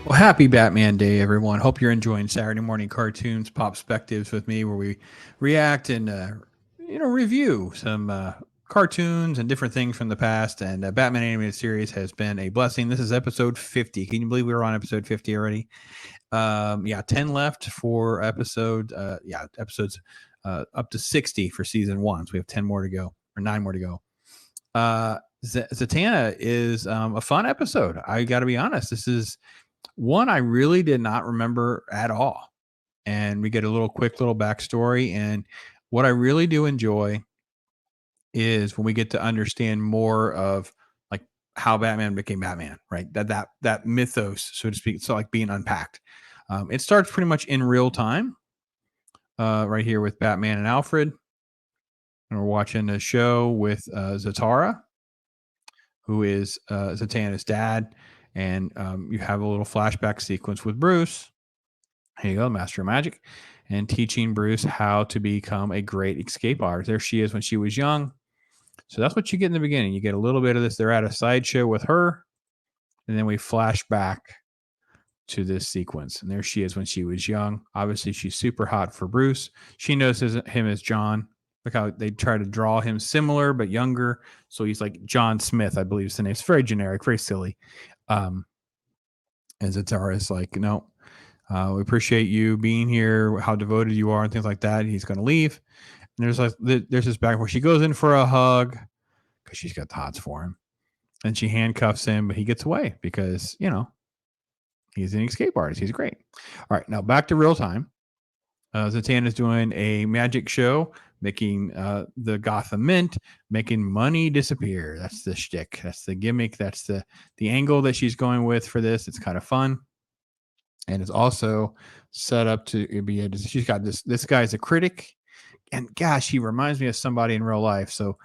Well, happy Batman Day, everyone. Hope you're enjoying Saturday morning cartoons, pop spectives with me, where we react and review some cartoons and different things from the past. And Batman animated series has been a blessing. This is episode 50. Can you believe we were on episode 50 already? Yeah, 10 left for episodes up to 60 for season one. So we have 10 more to go, or 9 more to go. Zatanna is a fun episode. I got to be honest. This is one I really did not remember at all. And we get a quick little backstory. And what I really do enjoy is when we get to understand more of like how Batman became Batman, right? That mythos, so to speak, so like being unpacked. It starts pretty much in real time, right here with Batman and Alfred. And we're watching a show with Zatara, who is Zatanna's dad. And you have a little flashback sequence with Bruce. Here you go, Master of Magic, and teaching Bruce how to become a great escape artist. There she is when she was young. So that's what you get in the beginning. You get a little bit of this. They're at a sideshow with her, and then we flash back to this sequence. And there she is when she was young. Obviously, she's super hot for Bruce. She knows him as John. Look how they try to draw him similar but younger. So he's like John Smith, I believe is the name. It's very generic, very silly. And Zatara is like, no, we appreciate you being here, how devoted you are, and things like that. He's going to leave. And there's this back where she goes in for a hug because she's got the hots for him. And she handcuffs him, but he gets away because, he's an escape artist. He's great. All right, now back to real time. Zatanna is doing a magic show, making the Gotham Mint, making money disappear. That's the shtick. That's the gimmick. That's the angle that she's going with for this. It's kind of fun. And it's also set up to be she's got this guy's a critic, and gosh, he reminds me of somebody in real life. So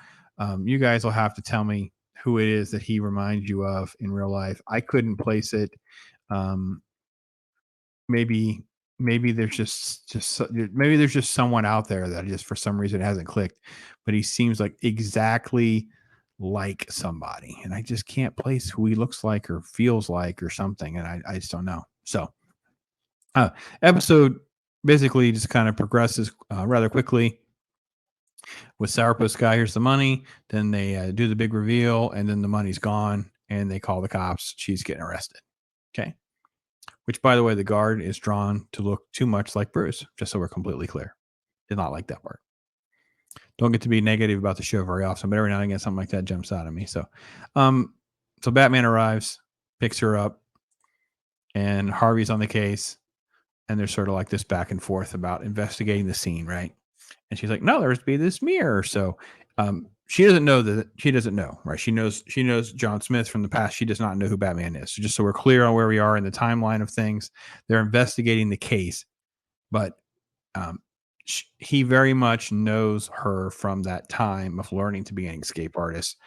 you guys will have to tell me who it is that he reminds you of in real life. I couldn't place it. um maybe there's maybe there's just someone out there that just for some reason hasn't clicked, but he seems like exactly like somebody, and I just can't place who he looks like or feels like or something, and I just don't know. So episode basically just kind of progresses rather quickly with Sourpuss guy. Here's the money. Then they do the big reveal, and then the money's gone, and they call the cops. She's getting arrested. Okay. Which, by the way, the guard is drawn to look too much like Bruce, just so we're completely clear. Did not like that part. Don't get to be negative about the show very often, but every now and again, something like that jumps out at me. So Batman arrives, picks her up, and Harvey's on the case. And there's sort of like this back and forth about investigating the scene, right? And she's like, "No, there's to be this mirror." So she doesn't know, right? She knows John Smith from the past. She does not know who Batman is. So just so we're clear on where we are in the timeline of things, they're investigating the case, but he very much knows her from that time of learning to be an escape artist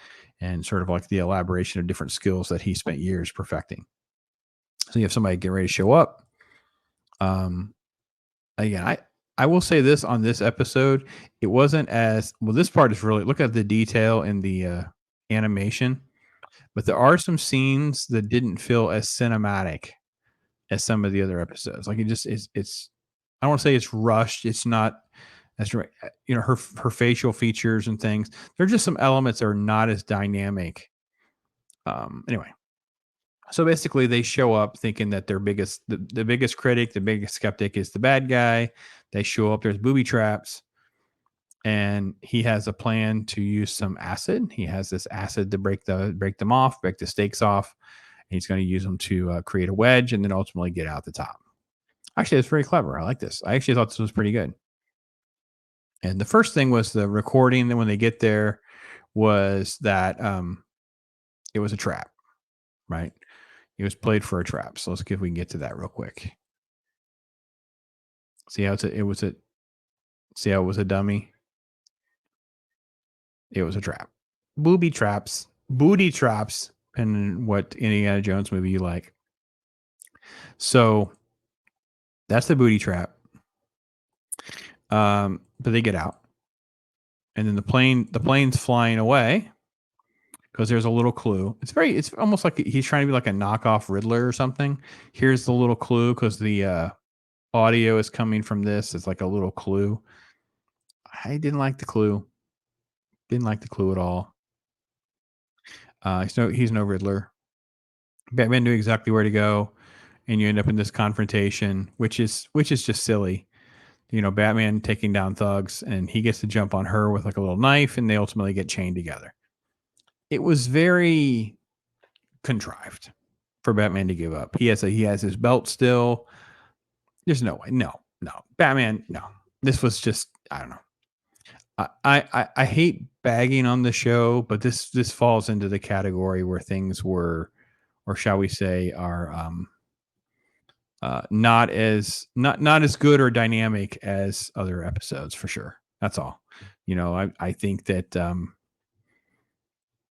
and sort of like the elaboration of different skills that he spent years perfecting. So you have somebody getting ready to show up. Again, I will say this on this episode, it wasn't as well. This part is really, look at the detail in the animation, but there are some scenes that didn't feel as cinematic as some of the other episodes. Like it just is. It's I don't want to say it's rushed. It's not as her facial features and things. There are just some elements that are not as dynamic. Anyway, so basically, they show up thinking that their the biggest critic, the biggest skeptic is the bad guy. They show up. There's booby traps, and he has a plan to use some acid. He has this acid to break them off, break the stakes off. And he's going to use them to create a wedge, and then ultimately get out the top. Actually, it's very clever. I like this. I actually thought this was pretty good. And the first thing was the recording. Then when they get there, was that it was a trap, right? It was played for a trap. So let's see if we can get to that real quick. See how it was a dummy? It was a trap. Booby traps, booty traps, and what Indiana Jones movie you like. So that's the booty trap. But they get out. And then the plane's flying away. because there's a little clue. It's almost like he's trying to be like a knockoff Riddler or something. Here's the little clue because the audio is coming from this. It's like a little clue. I didn't like the clue. Didn't like the clue at all. He's no Riddler. Batman knew exactly where to go, and you end up in this confrontation, which is just silly. Batman taking down thugs, and he gets to jump on her with like a little knife, and they ultimately get chained together. It was very contrived for Batman to give up. He has his belt still. There's no way. No. Batman, no. This was just, I don't know. I hate bagging on the show, but this falls into the category where things were, or shall we say, are not as good or dynamic as other episodes for sure. That's all. I think that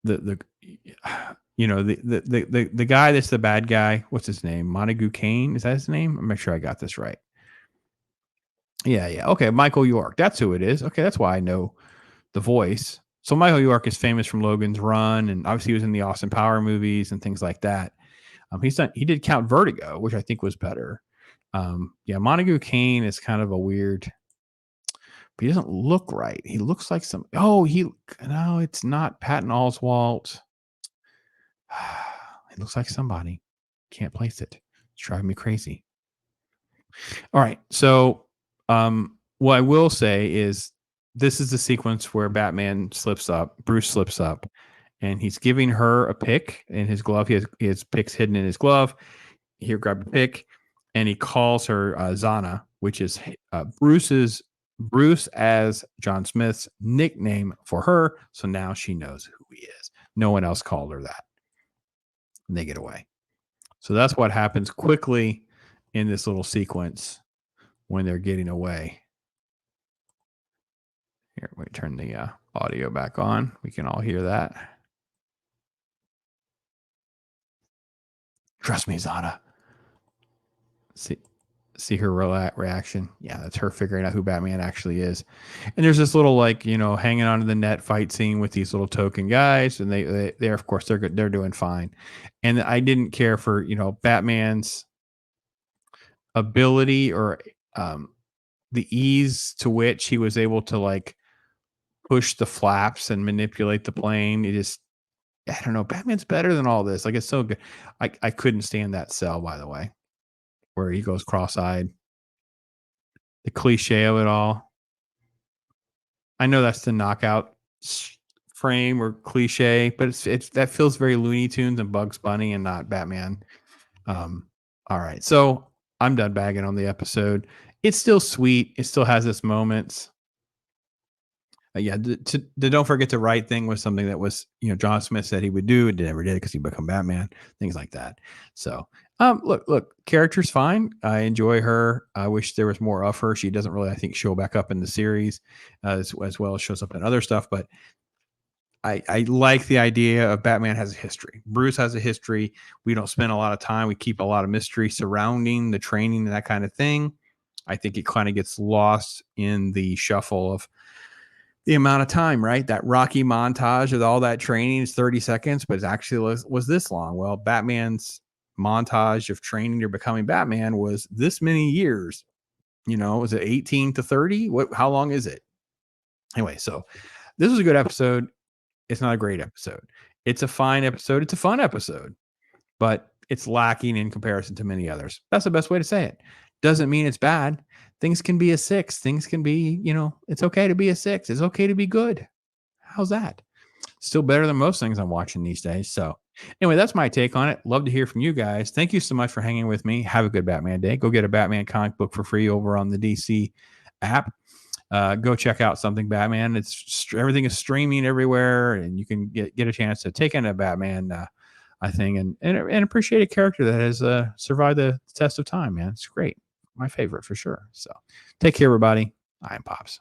the the guy that's the bad guy, what's his name? Montague Kane, is that his name? I'm not sure I got this right. Yeah. Okay, Michael York. That's who it is. Okay, that's why I know the voice. So Michael York is famous from Logan's Run, and obviously he was in the Austin Power movies and things like that. He did Count Vertigo, which I think was better. Montague Kane is kind of a weird, but he doesn't look right. He looks like no, it's not Patton Oswalt. It looks like somebody. Can't place it. It's driving me crazy. All right. So, what I will say is this is the sequence where Bruce slips up, and he's giving her a pick in his glove. He has picks hidden in his glove. Here, grab a pick, and he calls her Zatanna, which is Bruce as John Smith's nickname for her. So now she knows who he is. No one else called her that. And they get away. So that's what happens quickly in this little sequence when they're getting away. Here, we turn the audio back on. We can all hear that. Trust me, Zatanna. See her reaction. Yeah, that's her figuring out who Batman actually is. And there's this little hanging onto the net fight scene with these little token guys, and they of course they're good. They're doing fine. And I didn't care for Batman's ability or the ease to which he was able to push the flaps and manipulate the plane. I don't know. Batman's better than all this. It's so good. I couldn't stand that cell, by the way, where he goes cross-eyed. The cliche of it all. I know that's the knockout frame or cliche, but it's that feels very Looney Tunes and Bugs Bunny and not Batman. All right, so I'm done bagging on the episode. It's still sweet. It still has its moments. The don't forget to write thing was something that was John Smith said he would do. It never did because he become Batman. Things like that. So look, character's fine. I enjoy her. I wish there was more of her. She doesn't really, I think, show back up in the series as well as shows up in other stuff. But I like the idea of Batman has a history. Bruce has a history. We don't spend a lot of time. We keep a lot of mystery surrounding the training and that kind of thing. I think it kind of gets lost in the shuffle of the amount of time, right? That Rocky montage with all that training is 30 seconds, but it actually was this long. Well, Batman's montage of training to becoming Batman was this many years. Was it 18 to 30? How long is it? Anyway, so this was a good episode. It's not a great episode. It's a fine episode. It's a fun episode, but it's lacking in comparison to many others. That's the best way to say it. Doesn't mean it's bad. Things can be a 6. Things can be, it's okay to be a 6. It's okay to be good. How's that? Still better than most things I'm watching these days. So anyway, that's my take on it. Love to hear from you guys. Thank you so much for hanging with me. Have a good Batman day. Go get a Batman comic book for free over on the DC app. Go check out Something Batman. Everything is streaming everywhere, and you can get a chance to take in a Batman thing and appreciate a character that has survived the test of time, man. It's great. My favorite for sure. So take care, everybody. I am Pops.